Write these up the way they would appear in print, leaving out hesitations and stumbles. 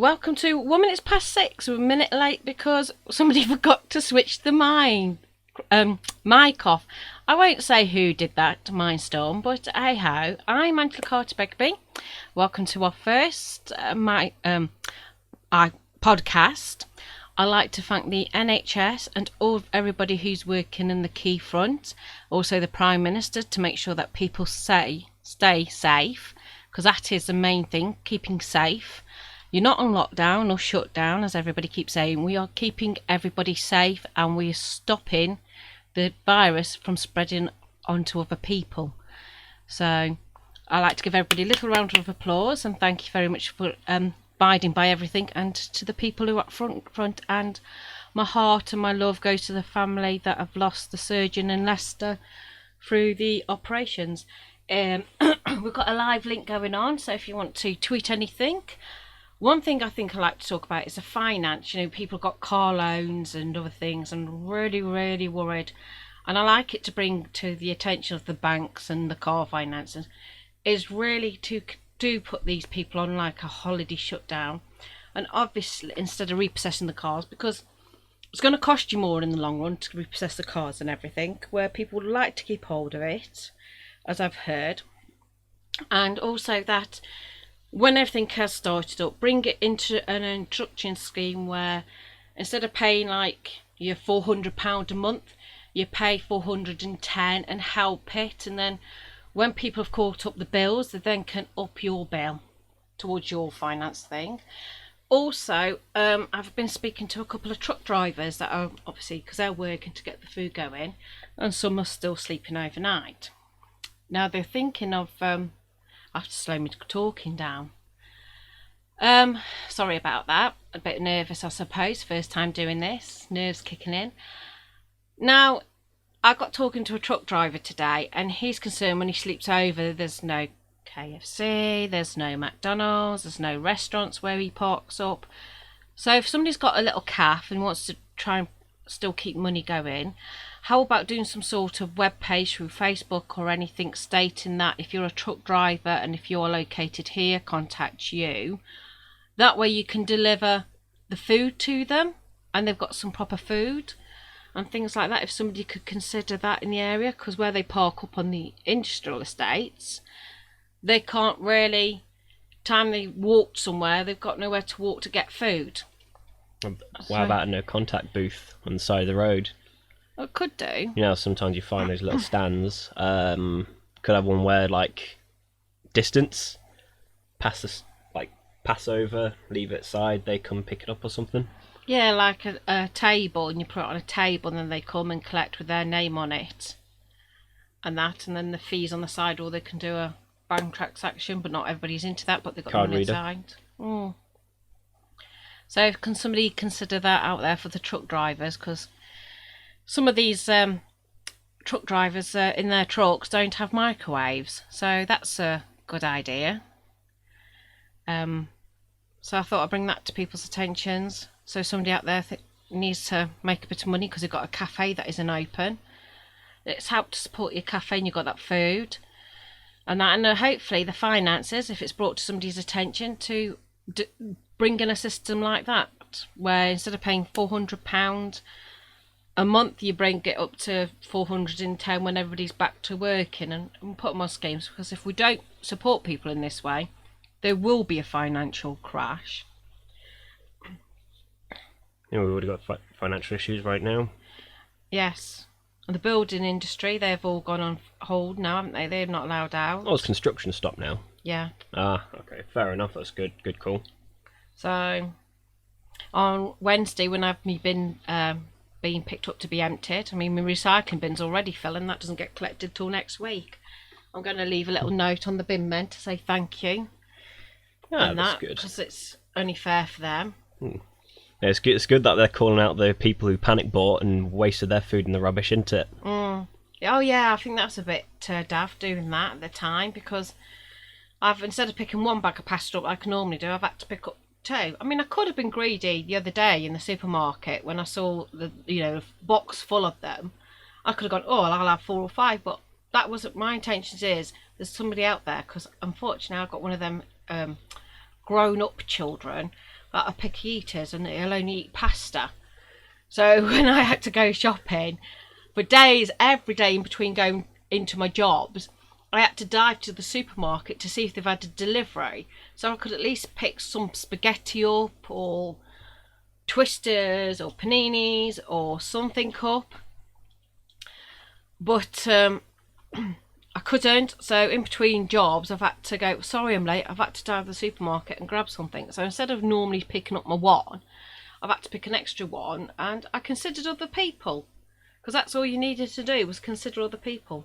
welcome to 1 minute past 6. We're a minute late because somebody forgot to switch the mic off. I won't say who did that, Mindstorm, but hey ho, I'm Angela Carter-Begbie. Welcome to our first podcast. I'd like to thank the NHS and everybody who's working in the key front, also the Prime Minister, to make sure that people stay safe, because that is the main thing, keeping safe. You're not on lockdown or shut down, as everybody keeps saying. We are keeping everybody safe and we're stopping the virus from spreading onto other people. So I'd like to give everybody a little round of applause and thank you very much for abiding by everything, and to the people who are up front, and my heart and my love goes to the family that have lost the surgeon in Leicester through the operations. We've got a live link going on, so if you want to tweet anything. One thing I think I like to talk about is the finance. You know, people got car loans and other things. I'm really, really worried. And I like it to bring to the attention of the banks and the car finances is really to do put these people on like a holiday shutdown. And obviously, instead of repossessing the cars, because it's going to cost you more in the long run to repossess the cars and everything, where people would like to keep hold of it, as I've heard. And also that when everything has started up, bring it into an instruction scheme where instead of paying like your £400 a month, you pay £410 and help it. And then when people have caught up the bills, they then can up your bill towards your finance thing. Also, I've been speaking to a couple of truck drivers that are obviously, because they're working to get the food going, and some are still sleeping overnight. Now they're thinking of I have to slow me talking down. Sorry about that. A bit nervous, I suppose. First time doing this. Nerves kicking in. Now, I got talking to a truck driver today, and he's concerned when he sleeps over, there's no KFC, there's no McDonald's, there's no restaurants where he parks up. So if somebody's got a little calf and wants to try and still keep money going, how about doing some sort of web page through Facebook or anything stating that if you're a truck driver and if you're located here, contact you. That way you can deliver the food to them and they've got some proper food and things like that. If somebody could consider that in the area, because where they park up on the industrial estates, they can't really, time they walk somewhere, they've got nowhere to walk to get food. What about a no contact booth on the side of the road? It could do. You know, sometimes you find those little stands. Could have one where, like, distance, pass over, leave it aside, they come pick it up or something. Yeah, like a table, and you put it on a table, and then they come and collect with their name on it, and then the fees on the side, or they can do a bank transaction, but not everybody's into that. But they've got card them reader. Inside. So can somebody consider that out there for the truck drivers, because some of these truck drivers in their trucks don't have microwaves, so that's a good idea. So I thought I'd bring that to people's attentions. So somebody out there needs to make a bit of money because they've got a cafe that isn't open. It's helped to support your cafe and you've got that food. And hopefully the finances, if it's brought to somebody's attention, to bring in a system like that, where instead of paying £400 a month, you bring it up to £410 when everybody's back to working, and put them on schemes. Because if we don't support people in this way, there will be a financial crash. You know, we've already got financial issues right now. Yes. And the building industry, they've all gone on hold now, haven't they? They're not allowed out. Oh, it's construction stopped now. Yeah. Ah, okay, fair enough. That's good. Good call. So on Wednesday, when I've been being picked up to be emptied, I mean, my recycling bin's already full, and that doesn't get collected till next week. I'm going to leave a little note on the bin men to say thank you. Yeah, that's good. Because it's only fair for them. Yeah, it's good that they're calling out the people who panic bought and wasted their food in the rubbish, isn't it? Oh yeah, I think that's a bit daft doing that at the time, because instead of picking one bag of pasta up like I normally do, I've had to pick up two. I mean, I could have been greedy the other day in the supermarket when I saw the box full of them. I could have gone, I'll have 4 or 5, but that wasn't my intentions. There's somebody out there, because unfortunately I've got one of them grown-up children out of picky eaters and he'll only eat pasta. So when I had to go shopping, for days, every day in between going into my jobs, I had to dive to the supermarket to see if they've had a delivery, so I could at least pick some spaghetti up, or twisters, or paninis, or something up. But I couldn't, so in between jobs I've had to go, sorry I'm late, I've had to dive to the supermarket and grab something. So instead of normally picking up my one, I've had to pick an extra one, and I considered other people. Because that's all you needed to do, was consider other people.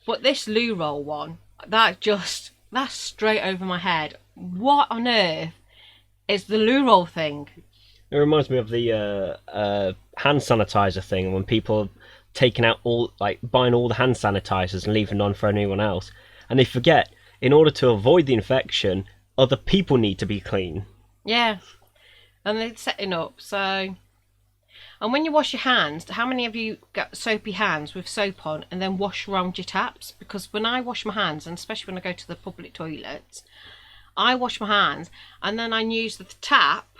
But this loo roll one, that's straight over my head. What on earth is the loo roll thing? It reminds me of the hand sanitizer thing, when people are taking out buying all the hand sanitizers and leaving none for anyone else. And they forget, in order to avoid the infection, other people need to be clean. Yeah. And they're setting up, so... And when you wash your hands, how many of you got soapy hands with soap on and then wash around your taps? Because when I wash my hands, and especially when I go to the public toilets, I wash my hands and then I use the tap,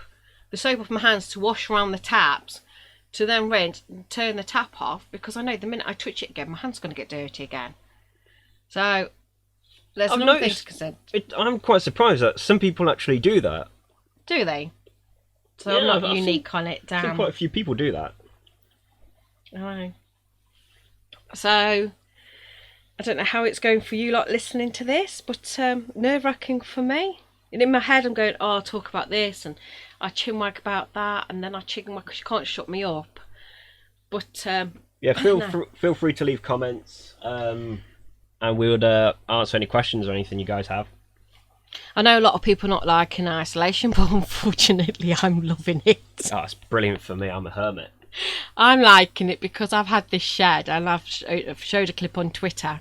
the soap off my hands, to wash around the taps, to then rinse and turn the tap off, because I know the minute I touch it again, my hand's going to get dirty again. So there's another thing to consider. I'm quite surprised that some people actually do that. Do they? So Yeah, I'm not unique on it, damn. I think quite a few people do that. I know. So I don't know how it's going for you lot listening to this, but nerve-wracking for me. And in my head I'm going, oh, I'll talk about this, and I chinwag about that, and then I chinwag because you can't shut me up. But yeah, feel free to leave comments, and we would answer any questions or anything you guys have. I know a lot of people not liking isolation, but unfortunately I'm loving it. Oh, it's brilliant for me. I'm a hermit. I'm liking it because I've had this shed, and I've showed a clip on Twitter,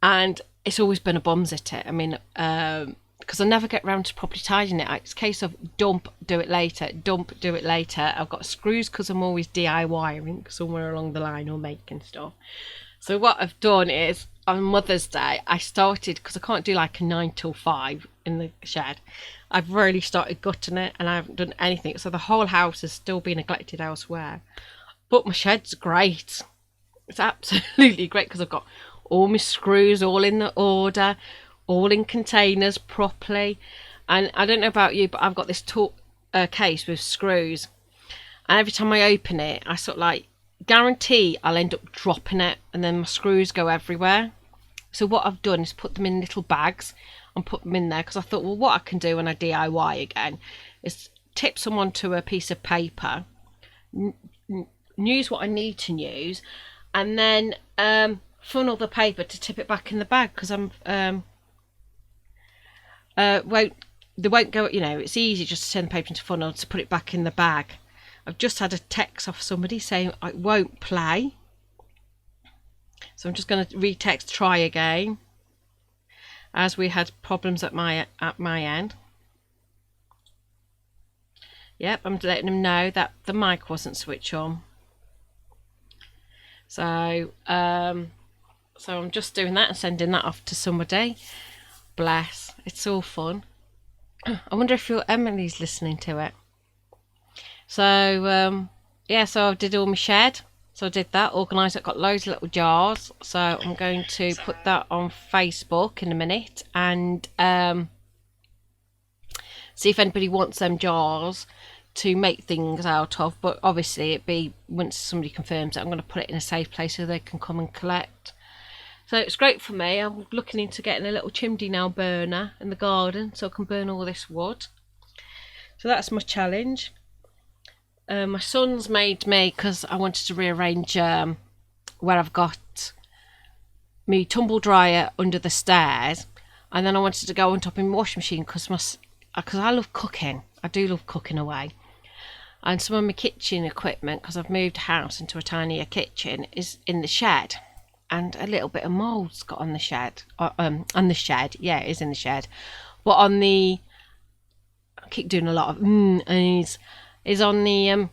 and it's always been a bums at it. I mean, because I never get round to properly tidying it. It's a case of dump, do it later, dump, do it later. I've got screws because I'm always DIYing somewhere along the line or making stuff. So what I've done is, on Mother's Day, I started, because I can't do like a 9 till 5 in the shed, I've really started gutting it, and I haven't done anything. So the whole house has still been neglected elsewhere. But my shed's great. It's absolutely great, because I've got all my screws all in the order, all in containers properly. And I don't know about you, but I've got this case with screws. And every time I open it, I sort of like, guarantee I'll end up dropping it, and then my screws go everywhere. So what I've done is put them in little bags and put them in there, because I thought, well, what I can do when I DIY again is tip some onto a piece of paper, use what I need to use, and then funnel the paper to tip it back in the bag, because they won't go, you know, it's easy just to turn the paper into funnel to put it back in the bag. I've just had a text off somebody saying it won't play. So I'm just going to retext try again, as we had problems at my end. Yep, I'm letting them know that the mic wasn't switched on. So I'm just doing that and sending that off to somebody. Bless, it's all fun. I wonder if Emily's listening to it. So yeah, so I did all my shed. So I did that, organised it, got loads of little jars. So I'm going to put that on Facebook in a minute, and see if anybody wants them jars to make things out of. But obviously it'd be, once somebody confirms it, I'm going to put it in a safe place so they can come and collect. So it's great for me. I'm looking into getting a little chimney now burner in the garden, so I can burn all this wood. So that's my challenge. My son's made me, because I wanted to rearrange where I've got my tumble dryer under the stairs, and then I wanted to go on top of my washing machine, because I love cooking. I do love cooking away. And some of my kitchen equipment, because I've moved house into a tinier kitchen, is in the shed, and a little bit of mould's got on the shed. Yeah, it is in the shed. But on the, I keep doing a lot of is on the on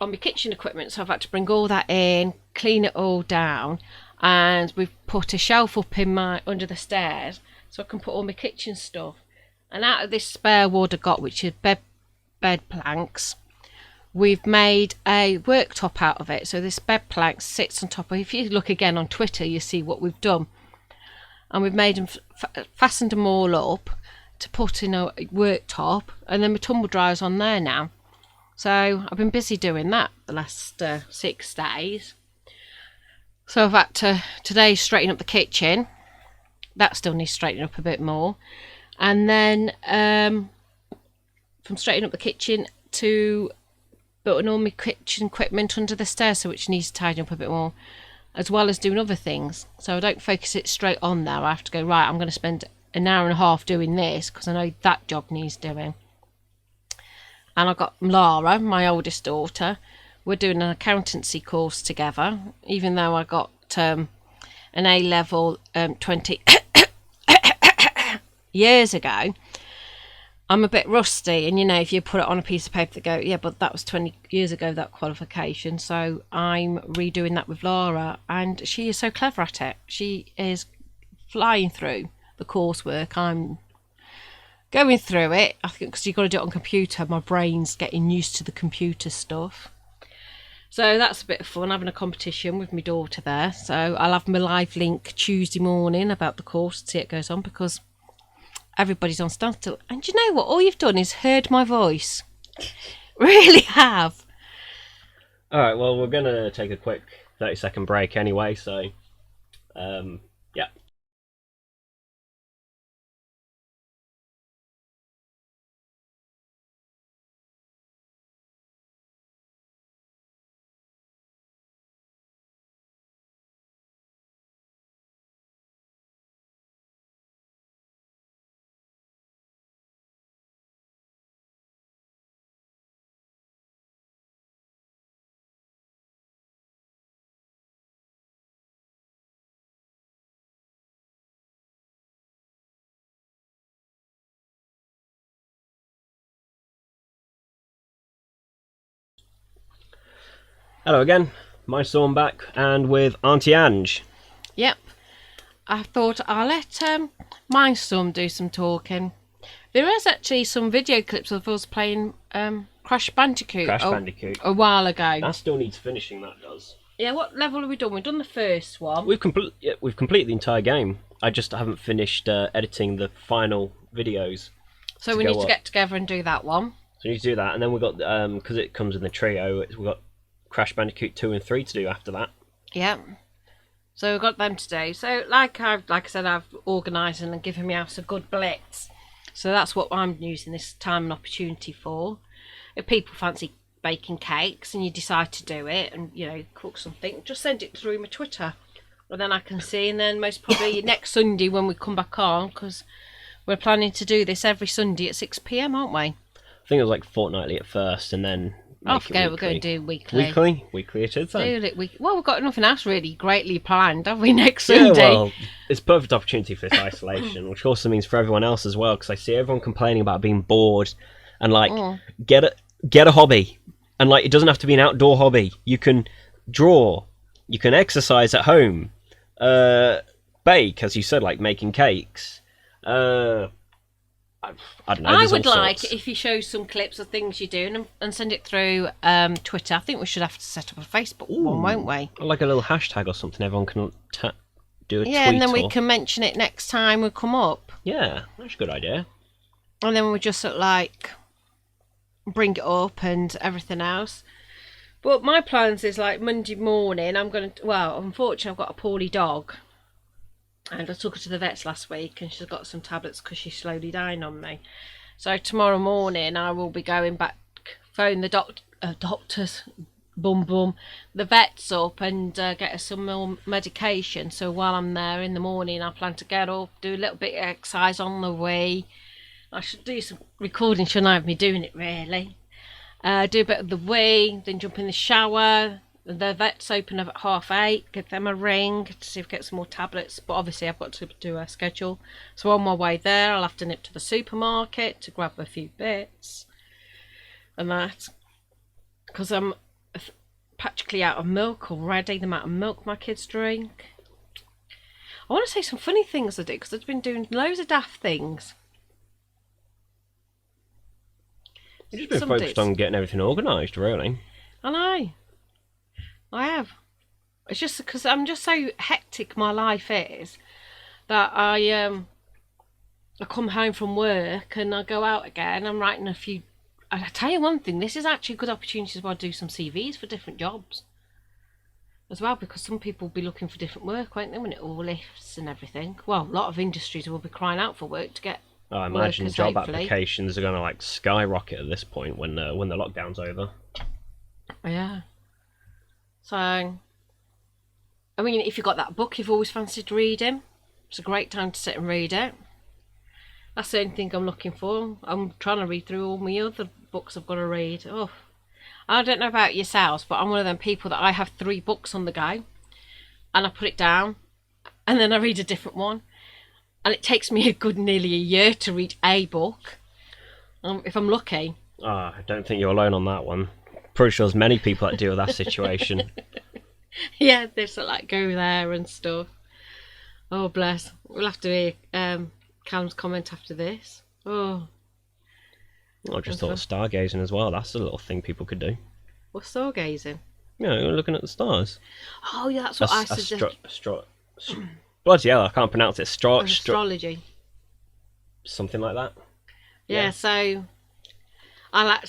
my kitchen equipment, so I've had to bring all that in, clean it all down, and we've put a shelf up in my under the stairs so I can put all my kitchen stuff. And out of this spare wood I got, which is bed planks, we've made a worktop out of it. So this bed plank sits on top of, if you look again on Twitter, you see what we've done. And we've made them, fastened them all up to put in a worktop, and then my tumble dryer's on there now. So I've been busy doing that the last 6 days. So I've had to today straighten up the kitchen. That still needs straightening up a bit more. And then from straightening up the kitchen to putting all my kitchen equipment under the stairs, so which needs tidying up a bit more, as well as doing other things. So I don't focus it straight on there. I have to go, right, I'm going to spend an hour and a half doing this because I know that job needs doing. And I've got Lyra, my oldest daughter. We're doing an accountancy course together, even though I got an A-level 20 years ago. I'm a bit rusty, and you know, if you put it on a piece of paper, they go, yeah, but that was 20 years ago, that qualification. So I'm redoing that with Lyra, and she is so clever at it. She is flying through the coursework. I'm going through it, I think, because you've got to do it on computer. My brain's getting used to the computer stuff. So that's a bit of fun, having a competition with my daughter there. So I'll have my live link Tuesday morning about the course to see it goes on, because everybody's on standstill. And you know what? All you've done is heard my voice. Really have. All right, well, we're going to take a quick 30-second break anyway, so yeah. Hello again, Mindstorm back, and with Auntie Ang. Yep. I thought I'll let Mindstorm do some talking. There is actually some video clips of us playing Crash Bandicoot, a while ago. That still needs finishing, that does. Yeah, what level have we done? We've done the first one. We've completed the entire game. I just haven't finished editing the final videos. So we need to get together and do that one. So we need to do that, and then we've got, because it comes in the trio, we've got Crash Bandicoot 2 and 3 to do after that. Yeah. So we've got them to do. So like I said, I've organised and given me house a good blitz. So that's what I'm using this time and opportunity for. If people fancy baking cakes and you decide to do it and, you know, cook something, just send it through my Twitter. And then I can see, and then most probably next Sunday when we come back on, because we're planning to do this every Sunday at 6 PM, aren't we? I think it was like fortnightly at first, and then I forget, we're going to do weekly. Weekly it is then. Well, we've got nothing else really greatly planned, have we, next Sunday? Yeah, well, it's a perfect opportunity for this isolation, which also means for everyone else as well, because I see everyone complaining about being bored, and like, get a hobby. And like, it doesn't have to be an outdoor hobby. You can draw, you can exercise at home, bake, as you said, like making cakes. I don't know. I would like if you show some clips of things you're doing and send it through Twitter. I think we should have to set up a Facebook one, won't we? Like a little hashtag or something. Everyone can do a tweet. Yeah, and then we can mention it next time we come up. Yeah, that's a good idea. And then we just sort of like bring it up and everything else. But my plans is like Monday morning. I'm going to. Well, unfortunately, I've got a poorly dog. And I took her to the vets last week, and she's got some tablets because she's slowly dying on me. So tomorrow morning I will be going back, phone the doctors, the vets up, and get her some more medication. So while I'm there in the morning, I plan to get up, do a little bit of exercise on the way. I should do some recording, shouldn't I, of me doing it really. Do a bit of the wee, then jump in the shower. The vet's open up at 8:30, give them a ring to see if I get some more tablets, but obviously I've got to do a schedule. So on my way there, I'll have to nip to the supermarket to grab a few bits and that, because I'm practically out of milk already, the amount of milk my kids drink. I want to say some funny things I do, because I've been doing loads of daft things. You've just been Some focused days. on getting everything organised, really. I know. I have. It's just because I'm just so hectic. My life is that I come home from work and I go out again. I'm writing a few. I tell you one thing. This is actually a good opportunity to do some CVs for different jobs as well, because some people will be looking for different work, won't they, when it all lifts and everything. Well, a lot of industries will be crying out for work to get. I imagine workers, job hopefully. applications are going to like skyrocket at this point when the lockdown's over. Yeah. So, I mean, if you've got that book you've always fancied reading, it's a great time to sit and read it. That's the only thing I'm looking for. I'm trying to read through all my other books I've got to read. Oh, I don't know about yourselves, but I'm one of them people that I have 3 books on the go, and I put it down, and then I read a different one, and it takes me a good nearly a year to read a book, if I'm lucky. I don't think you're alone on that one. Pretty sure there's many people that deal with that situation. Yeah, they sort of like go there and stuff. Oh, bless. We'll have to hear Callum's comment after this. Oh. I just thought of stargazing as well. That's a little thing people could do. What's stargazing? Yeah, you're looking at the stars. Oh, yeah, that's what I suggest. Bloody hell, I can't pronounce it. Astrology. Something like that. Yeah, so I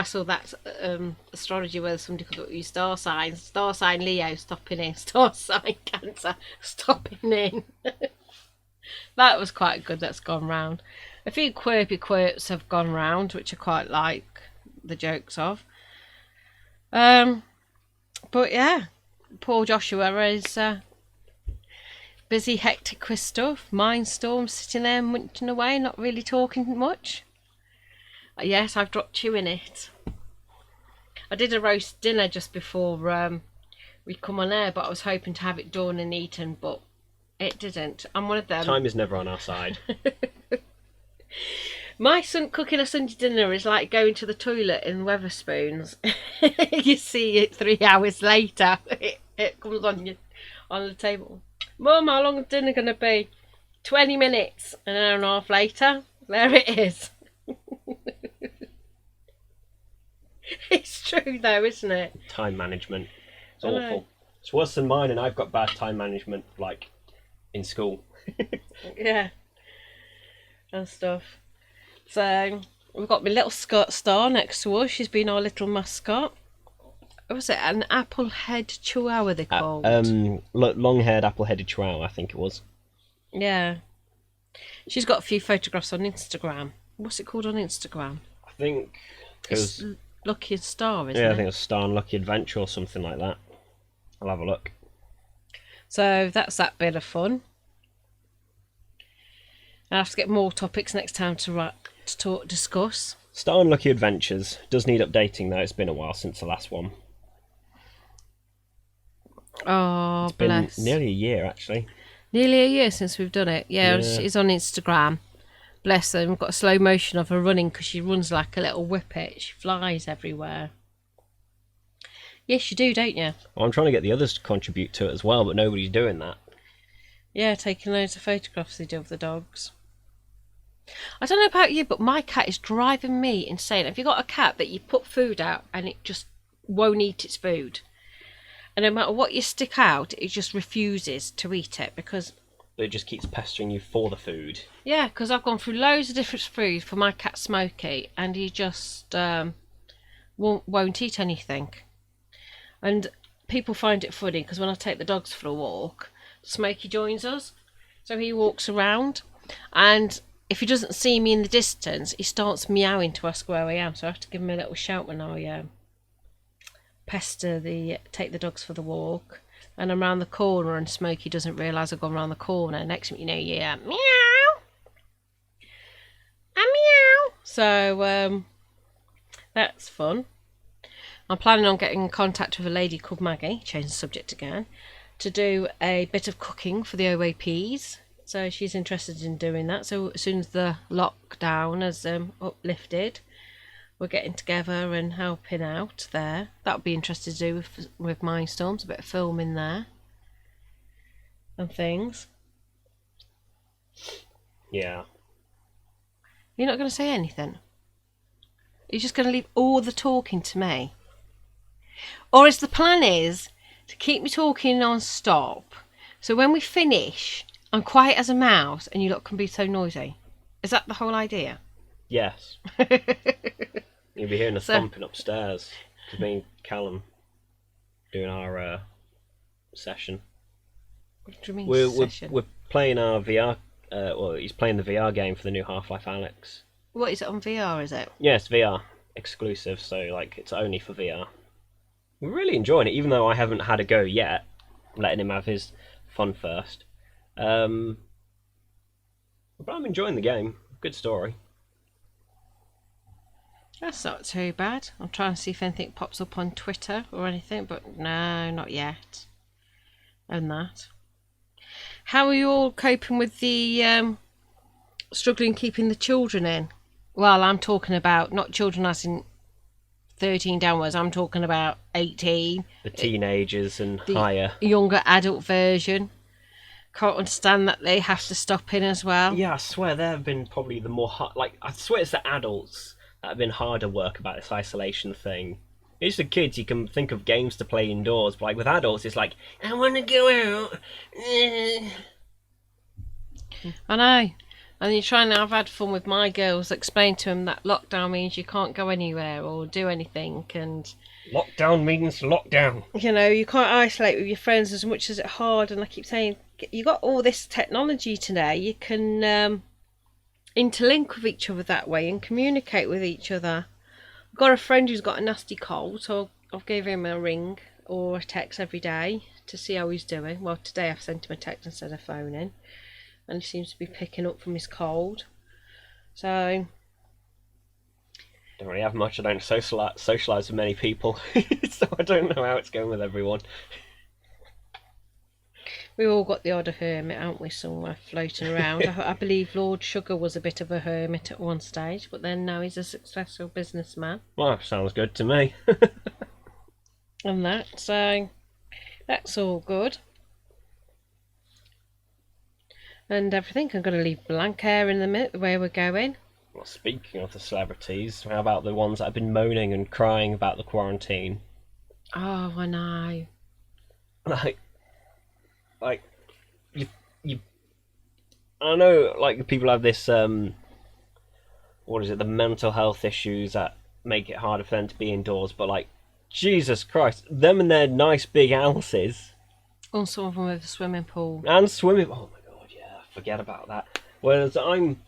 saw that astrology where somebody could look at your star signs. Star sign Leo stopping in. Star sign Cancer stopping in. That was quite good. That's gone round. A few quirky quirks have gone round, which I quite like the jokes of. But yeah, poor Joshua is busy, hectic with stuff. Mindstorm sitting there munching away, not really talking much. Yes, I've dropped you in it. I did a roast dinner just before we come on air, but I was hoping to have it done and eaten, but it didn't. I'm one of them. Time is never on our side. My son cooking a Sunday dinner is like going to the toilet in Weatherspoons. You see it 3 hours later. It comes on the table. Mum, how long is dinner going to be? 20 minutes. An hour and a half later, there it is. It's true though, isn't it? Time management. It's awful. It's worse than mine, and I've got bad time management, like, in school. Yeah. And stuff. So, we've got my little star next to us. She's been our little mascot. What was it? An apple-head chihuahua they called? Long-haired apple-headed chihuahua, I think it was. Yeah. She's got a few photographs on Instagram. What's it called on Instagram? I think... It's Lucky Star, isn't it? Yeah, I think it's Star and Lucky Adventure or something like that. I'll have a look. So that's that bit of fun. I'll have to get more topics next time to discuss. Star and Lucky Adventures does need updating though. It's been a while since the last one. Oh, it's bless. Been nearly a year actually. Nearly a year since we've done it. Yeah, it's on Instagram. Bless her. We've got a slow motion of her running because she runs like a little whippet. She flies everywhere. Yes, you do, don't you? Well, I'm trying to get the others to contribute to it as well, but nobody's doing that. Yeah, taking loads of photographs they do of the dogs. I don't know about you, but my cat is driving me insane. Have you got a cat that you put food out and it just won't eat its food? And no matter what you stick out, it just refuses to eat it because... It just keeps pestering you for the food. Yeah, because I've gone through loads of different food for my cat Smokey, and he just won't eat anything. And people find it funny because when I take the dogs for a walk, Smokey joins us. So he walks around, and if he doesn't see me in the distance, he starts meowing to ask where I am. So I have to give him a little shout when I take the dogs for the walk. And I'm round the corner and Smokey doesn't realise I've gone round the corner. Next thing you know, yeah, meow! A meow! So, that's fun. I'm planning on getting in contact with a lady called Maggie, change the subject again, to do a bit of cooking for the OAPs. So she's interested in doing that. So as soon as the lockdown has uplifted, we're getting together and helping out there. That would be interesting to do with Mindstorms, a bit of filming there and things. Yeah. You're not going to say anything? You're just going to leave all the talking to me? Or is the plan to keep me talking non-stop, so when we finish, I'm quiet as a mouse and you lot can be so noisy? Is that the whole idea? Yes. You'll be hearing a thumping upstairs. Because me and Callum doing our session. What do you mean session? We're playing our VR. Well, he's playing the VR game for the new Half-Life Alyx. What is it on VR? Is it? Yes, VR exclusive. So like, it's only for VR. We're really enjoying it, even though I haven't had a go yet. I'm letting him have his fun first. But I'm enjoying the game. Good story. That's not too bad. I'm trying to see if anything pops up on Twitter or anything, but no, not yet. And that. How are you all coping with the struggling keeping the children in? Well, I'm talking about not children as in 13 downwards. I'm talking about 18. The teenagers and higher. Younger adult version. Can't understand that they have to stop in as well. Yeah, I swear there have been probably the more I swear it's the adults that have been harder work about this isolation thing. It's the kids, you can think of games to play indoors, but like with adults, it's like, I want to go out. I know. And you're trying to have had fun with my girls, explain to them that lockdown means you can't go anywhere or do anything, and lockdown means lockdown. You know, you can't isolate with your friends as much as it's hard. And I keep saying, you got all this technology today, you can interlink with each other that way and communicate with each other. I've got a friend who's got a nasty cold, so I've gave him a ring or a text every day to see how he's doing. Well, today I've sent him a text instead of phoning, and he seems to be picking up from his cold. So don't really have much. I don't socialise with many people, so I don't know how it's going with everyone. We've all got the odd hermit, haven't we, somewhere floating around. I believe Lord Sugar was a bit of a hermit at one stage, but then now he's a successful businessman. Well, sounds good to me. And that, so that's all good. And everything, I'm going to leave blank air in the minute, the way we're going. Well, speaking of the celebrities, how about the ones that have been moaning and crying about the quarantine? Oh, I know. Like, you. I know, like, people have this, what is it, the mental health issues that make it harder for them to be indoors, but, like, Jesus Christ, them and their nice big houses. And some of them with a swimming pool. And swimming, oh my God, yeah, forget about that. Whereas I'm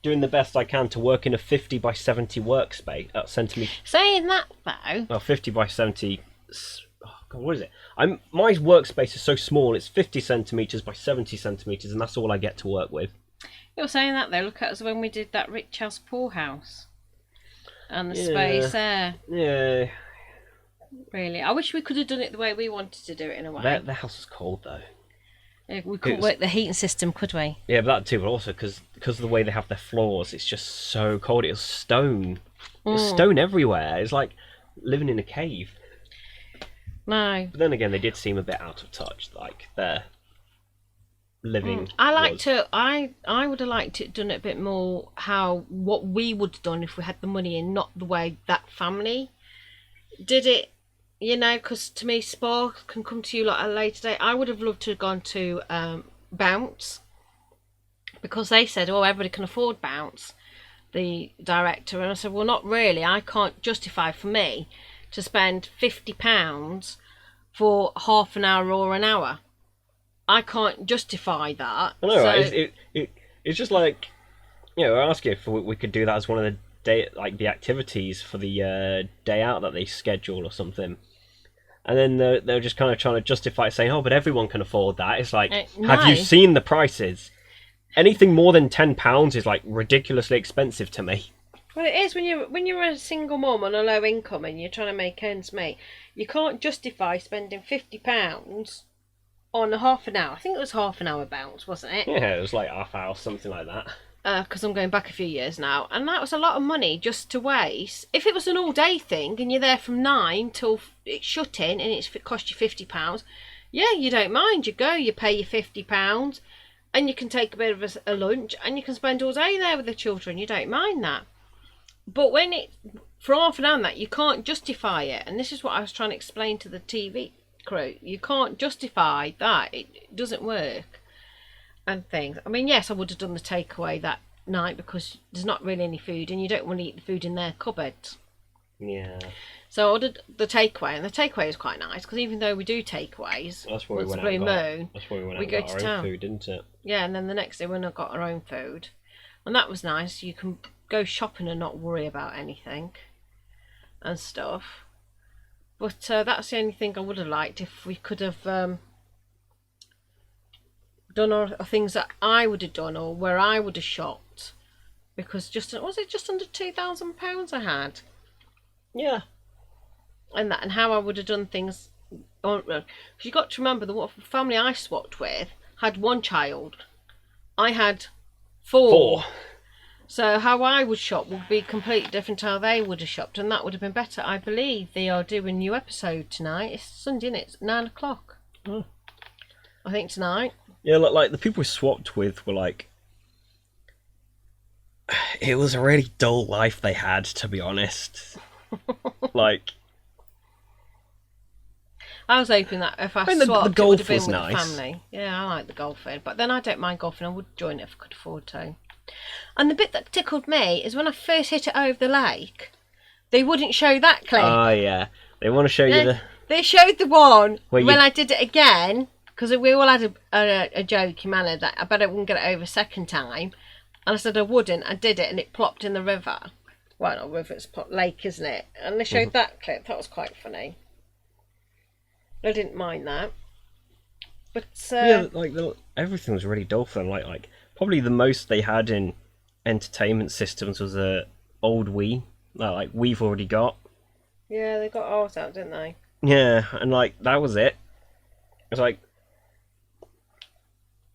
doing the best I can to work in a 50 by 70 workspace, centimetre. Saying that, though. Well, 50 by 70, oh God, what is it? My workspace is so small, it's 50 centimetres by 70 centimetres, and that's all I get to work with. You're saying that, though. Look at us when we did that rich house, poor house. And the space there. Yeah. Really. I wish we could have done it the way we wanted to do it, in a way. The house is cold, though. Yeah, we couldn't work the heating system, could we? Yeah, but that too, but also because of the way they have their floors, it's just so cold. It was stone. There's stone everywhere. It's like living in a cave. No. But then again, they did seem a bit out of touch, like their living. I would have liked it done a bit more what we would have done if we had the money in, not the way that family did it. You know, because to me, Spark can come to you like a later date. I would have loved to have gone to Bounce, because they said, oh, everybody can afford Bounce, the director. And I said, well, not really. I can't justify for me to spend £50 for half an hour or an hour. I can't justify that. I know, so, right? It's just like, you know, I asked you if we could do that as one of the the activities for the day out that they schedule or something. And then they're just kind of trying to justify it, saying, oh, but everyone can afford that. It's like, no. Have you seen the prices? Anything more than £10 is like ridiculously expensive to me. Well, it is when you're a single mum on a low income and you're trying to make ends meet. You can't justify spending £50 on a half an hour. I think it was half an hour Bounce, wasn't it? Yeah, it was like half hour, something like that. Because I'm going back a few years now, and that was a lot of money just to waste. If it was an all-day thing and you're there from 9 till it's shut in and it cost you £50, yeah, you don't mind. You go, you pay your £50, and you can take a bit of a lunch, and you can spend all day there with the children. You don't mind that. But when for half an hour and that, you can't justify it. And this is what I was trying to explain to the TV crew. You can't justify that. It doesn't work. And things. I mean, yes, I would have done the takeaway that night because there's not really any food and you don't want to eat the food in their cupboard. Yeah. So I ordered the takeaway, and the takeaway was quite nice because even though we do takeaways, That's why we went blue out. moon, That's why we went we out go and got to our own town. food, didn't it? Yeah, and then the next day we got our own food, and that was nice. You can go shopping and not worry about anything and stuff. But that's the only thing I would have liked if we could have done all things that I would have done or where I would have shopped, because was it just under £2,000 I had? Yeah. And how I would have done things. Because you got to remember the family I swapped with had one child. I had four. So how I would shop would be completely different to how they would have shopped, and that would have been better. I believe they are doing a new episode tonight. It's Sunday, isn't it? It's 9 o'clock. Oh. I think tonight. Yeah, like the people we swapped with were like, it was a really dull life they had, to be honest. Like, I was hoping that if I mean, swapped, the it golf would have been was with nice. the family. Yeah, I like the golfing, but then I don't mind golfing. I would join it if I could afford to. And the bit that tickled me is when I first hit it over the lake, they wouldn't show that clip. Oh yeah, they want to show you the. They showed the one Where when you- I did it again, because we all had a jokey manner that I bet I wouldn't get it over a second time. And I said I wouldn't. I did it, and it plopped in the river. Well, not river, it's lake, isn't it? And they showed that clip. That was quite funny. I didn't mind that. But Yeah, like everything was really dull for them. Like probably the most they had in entertainment systems was a old Wii. Like we've already got. yeah, they got ours out, didn't they? Yeah, and like that was it. It's like,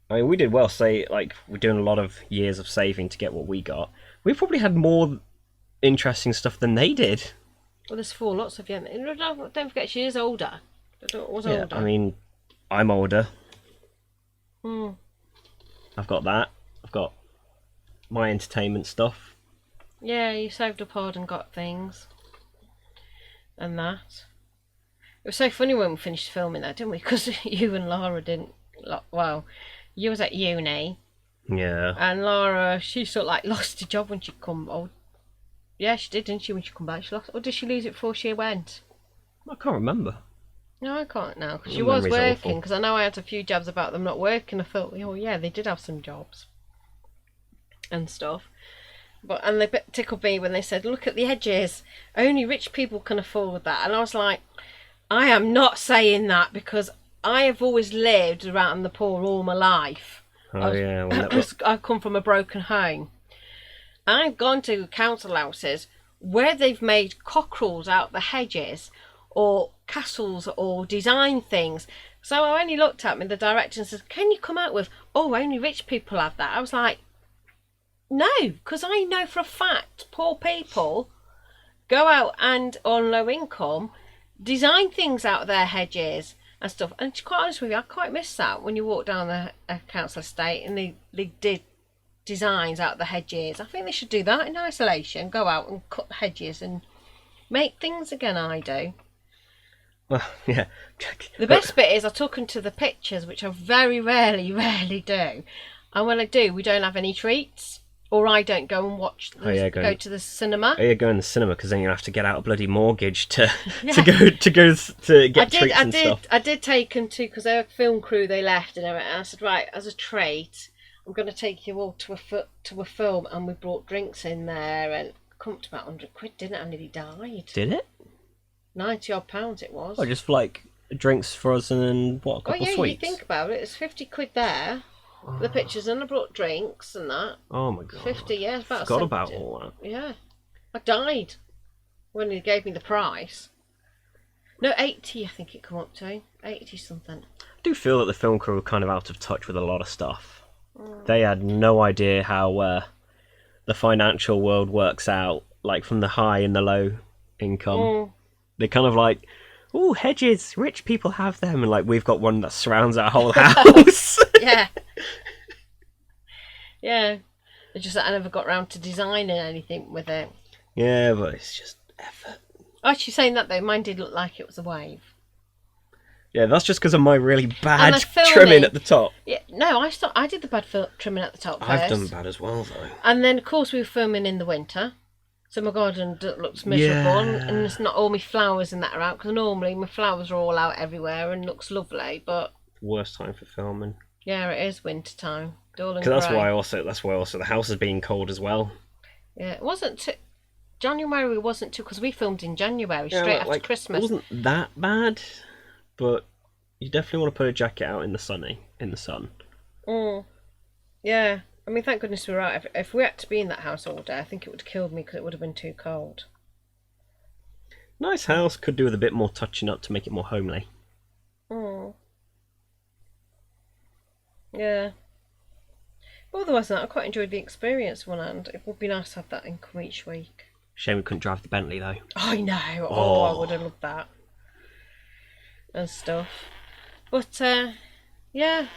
I mean, we did well. Say like we're doing a lot of years of saving to get what we got. We probably had more interesting stuff than they did. Well, there's 4 lots of you. Don't forget, she is older. The daughter was Yeah, older. I mean, I'm older. Hmm. I've got that. I've got my entertainment stuff. Yeah, you saved up hard and got things. And that. It was so funny when we finished filming that, didn't we? Because you and Lyra didn't. Well, you was at uni, Yeah. and Lyra, she sort of like lost her job when she come. Oh, yeah, she did, didn't she? When she come back, she lost. Or did she lose it before she went? I can't remember. No, I can't now, because she Your was memory's awful. working. Because I know I had a few jobs about them not working. I thought, oh yeah, they did have some jobs and stuff. And they tickled me when they said, "Look at the edges. Only rich people can afford that." And I was like, I am not saying that, because I have always lived around the poor all my life. Oh yeah. Well, that was... I come from a broken home. I've gone to council houses where they've made cockerels out the hedges, or castles, or design things. So I only looked at me, the director, and said, "Can you come out with, oh, only rich people have that?" I was like, no, because I know for a fact poor people go out and on low income design things out of their hedges and stuff. And to be quite honest with you, I quite miss that when you walk down the council estate and they did designs out of the hedges. I think they should do that in isolation. Go out and cut the hedges and make things again. I do. Well, yeah. The best bit is I took them to the pictures, which I very rarely do. And when I do, we don't have any treats. Or I don't go and watch. Go to the cinema. Oh, yeah, go in the cinema, because then you have to get out a bloody mortgage to Yeah. to get treats and stuff. I did take them to, because they're a film crew. They left and everything. And I said, right, as a treat, I'm going to take you all to a film, and we brought drinks in there, and it come to about £100, didn't it? I nearly died. Did it? £90 it was. Oh, just for like drinks for us and then what? A couple yeah, of sweets. you think about it. It's £50 there. The pictures, and I brought drinks and that. Oh my god. 50, yeah, it's about Forgot 70. about all that. Yeah. I died when he gave me the price. No, 80 I think it come up to. 80 something. I do feel that the film crew were kind of out of touch with a lot of stuff. They had no idea how the financial world works out, like from the high and the low income. They're kind of like, oh, hedges, rich people have them, and like we've got one that surrounds our whole house. Yeah. Yeah. It's just that I never got round to designing anything with it. Yeah, but it's just, effort. Actually, saying that though, mine did look like it was a wave. Yeah, that's just because of my really And bad the filming- trimming at the top. Yeah, no, I did the bad trimming at the top first. I've done bad as well, though. And then, of course, we were filming in the winter. So my garden looks miserable. Yeah. And it's not all my flowers and that are out. Because normally my flowers are all out everywhere and looks lovely. But Worst time for filming. yeah, it is winter time. Dull and Because grey. that's why also the house is being cold as well. Yeah, it wasn't... January wasn't too... Because we filmed in January, straight after Christmas. It wasn't that bad, but you definitely want to put a jacket out in the sun. Yeah. I mean, thank goodness we were out. If we had to be in that house all day, I think it would have killed me because it would have been too cold. Nice house, could do with a bit more touching up to make it more homely. Yeah. But otherwise than that, I quite enjoyed the experience one hand. It would be nice to have that income each week. Shame we couldn't drive the Bentley though. I know. I would have loved that. And stuff. But, yeah.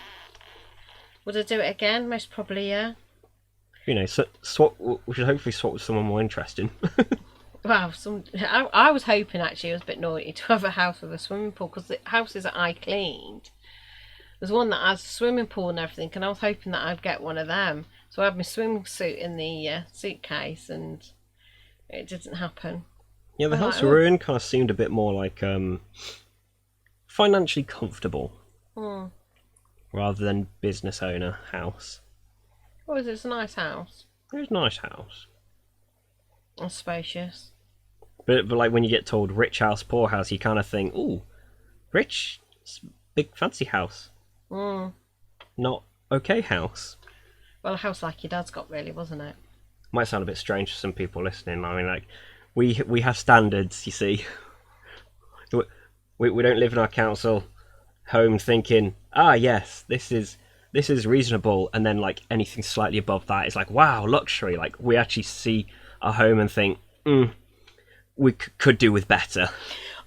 Would I do it again? Most probably, yeah. You know, swap. We should hopefully swap with someone more interesting. Wow, I was hoping actually it was a bit naughty to have a house with a swimming pool because the houses that I cleaned, there's one that has a swimming pool and everything, and I was hoping that I'd get one of them. So I had my swimming suit in the suitcase, and it didn't happen. Yeah, the house we're in kind of seemed a bit more like financially comfortable rather than business owner house. Well, it's a nice house. It's a nice house. And spacious. But like when you get told rich house, poor house, you kind of think, ooh, rich, big fancy house. Not okay house. Well, a house like your dad's got, really, wasn't it? Might sound a bit strange to some people listening. I mean, like, we have standards, you see. We don't live in our council home thinking, yes, this is reasonable, and then like anything slightly above that is like, wow, luxury. Like we actually see a home and think, we could do with better.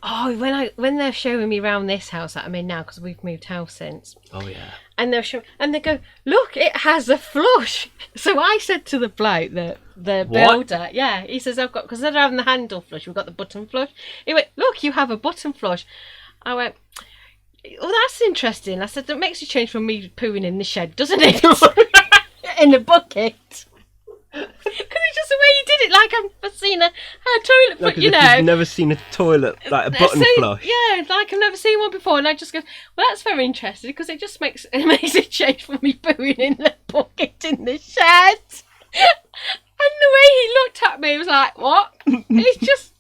Oh, when they're showing me around this house that I'm in now, because we've moved house since. Oh yeah. And they go, look, it has a flush. So I said to the bloke, the builder, yeah, he says, I've got, because they're having the handle flush, we've got the button flush. He went, look, you have a button flush. I went, well, that's interesting. I said, that makes a change from me pooing in the shed, doesn't it? In a bucket. Because it's just the way you did it, like I've never seen a toilet, but you know. You've never seen a toilet, like a button flush. Yeah, like I've never seen one before, and I just go, well, that's very interesting, because it just makes a change from me pooing in the bucket in the shed. And the way he looked at me was like, what? It's just,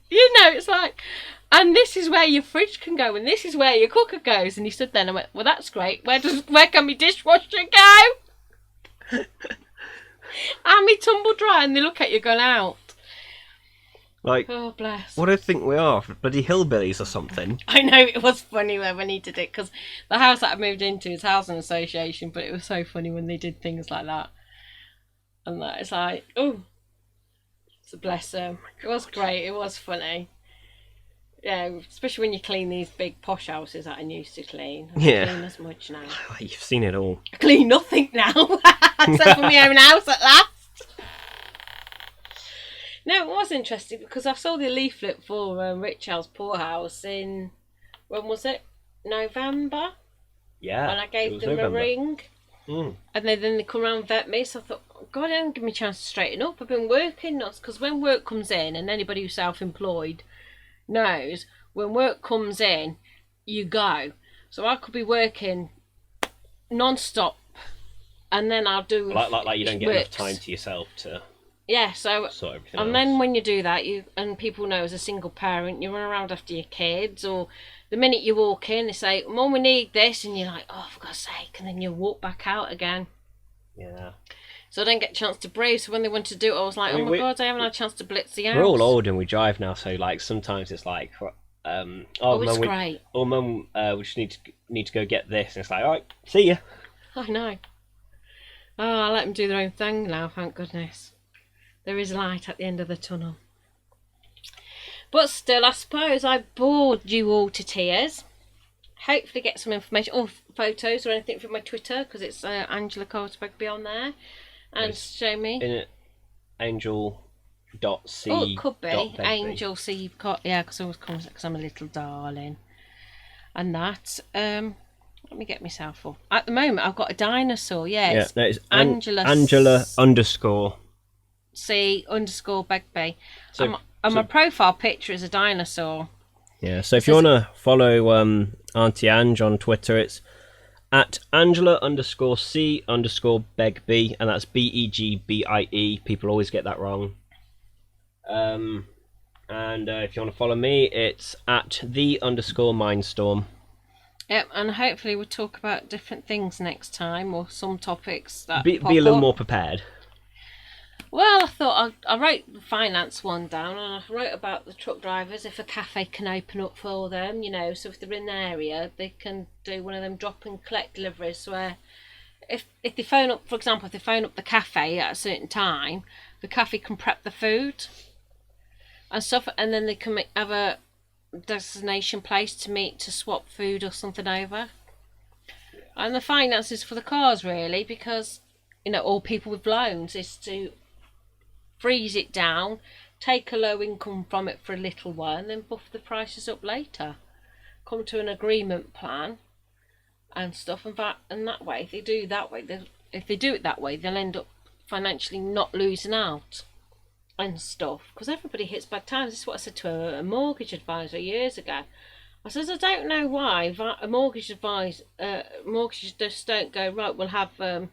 you know, it's like, and this is where your fridge can go, and this is where your cooker goes. And he stood there and I went, well, that's great. Where can my dishwasher go? And me tumble dry, and they look at you going out. Like, oh, bless. What do I think we are? Bloody hillbillies or something? I know, it was funny when he did it, because the house that I moved into is housing association, but it was so funny when they did things like that. And that, it's like, oh, so bless them. It was great, it was funny. Yeah, especially when you clean these big posh houses that I used to clean. I don't clean as much now. You've seen it all. I clean nothing now, except for my own house at last. No, it was interesting because I saw the leaflet for Rich House, Poor House in, when was it? November? Yeah. When I gave them a ring. And then they come around and vet me, so I thought, oh, God, they don't give me a chance to straighten up. I've been working nuts, because when work comes in, and anybody who's self-employed knows, when work comes in, you go. So I could be working non-stop, and then I'll do like you don't get enough time to yourself to sort everything and else. then when you do that, and people know as a single parent, you run around after your kids, or the minute you walk in, they say, Mum, we need this, and you're like, oh, for God's sake, and then you walk back out again. Yeah. So I didn't get a chance to breathe, so when they went to do it, I was like, oh my God, I haven't had a chance to blitz the house. We're all old and we drive now, so like sometimes it's like, it's Mum, great. Mum, we just need to go get this, and it's like, all right, see ya. I know. Oh, I let them do their own thing now, thank goodness. There is light at the end of the tunnel. But still, I suppose I bored you all to tears. Hopefully get some information or photos or anything from my Twitter, because it's Angela Coulter be on there. And show me. In it, Angel .c. Oh, it could be Begbie. Angel C. Yeah, because I'm a little darling, and that. Let me get myself up. At the moment, I've got a dinosaur. Yeah, Yeah, no, it's Angela _. C_Begbie. So, and my profile picture is a dinosaur. yeah, so if you want to follow Auntie Ang on Twitter, it's at Angela_C_Begbie, and that's BEGBIE. People always get that wrong. And if you want to follow me, it's at _Mindstorm. Yep, and hopefully we'll talk about different things next time, or some topics that Be a little more prepared. Well, I thought I wrote the finance one down, and I wrote about the truck drivers, if a cafe can open up for them, so if they're in the area, they can do one of them drop and collect deliveries where if they phone up, for example, if they phone up the cafe at a certain time, the cafe can prep the food and stuff, and then they can have a destination place to meet to swap food or something over. And the finances for the cars, really, because all people with loans is to freeze it down, take a low income from it for a little while, and then buff the prices up later. Come to an agreement plan and stuff, and that way, if they do it that way, they'll end up financially not losing out and stuff. Because everybody hits bad times. This is what I said to a mortgage advisor years ago. I says, I don't know why a mortgages just don't go, right, we'll have a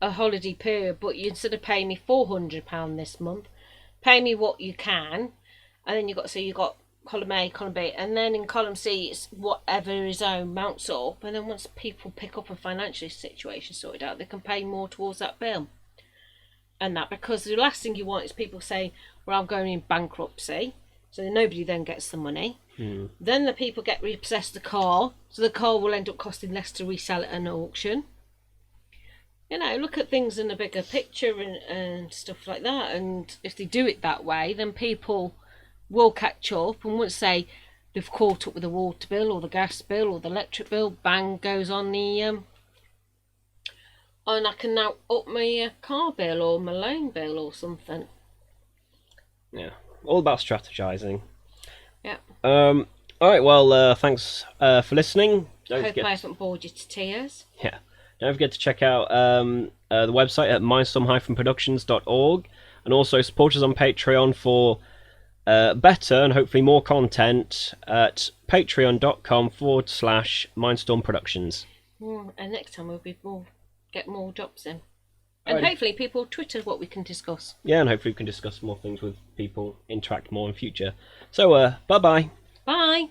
holiday period, but you, instead of paying me £400 this month, pay me what you can, and then you've got column A, column B, and then in column C it's whatever his own mounts up, and then once people pick up a financial situation sorted out, they can pay more towards that bill. And that, because the last thing you want is people saying, well, I'm going in bankruptcy, so nobody then gets the money. Then the people get repossessed the car, so the car will end up costing less to resell at an auction. Look at things in a bigger picture and stuff like that. And if they do it that way, then people will catch up and won't say they've caught up with the water bill or the gas bill or the electric bill. Bang goes on the and I can now up my car bill or my loan bill or something. Yeah, all about strategizing. Yeah. All right. Well, thanks for listening. Hope I haven't bored you to tears. Yeah. Don't forget to check out the website at Mindstorm-Productions.org, and also support us on Patreon for better and hopefully more content at patreon.com/Mindstorm-Productions. And next time we'll get more jobs in. And hopefully people Twitter what we can discuss. Yeah, and hopefully we can discuss more things with people, interact more in future. So, bye-bye. Bye.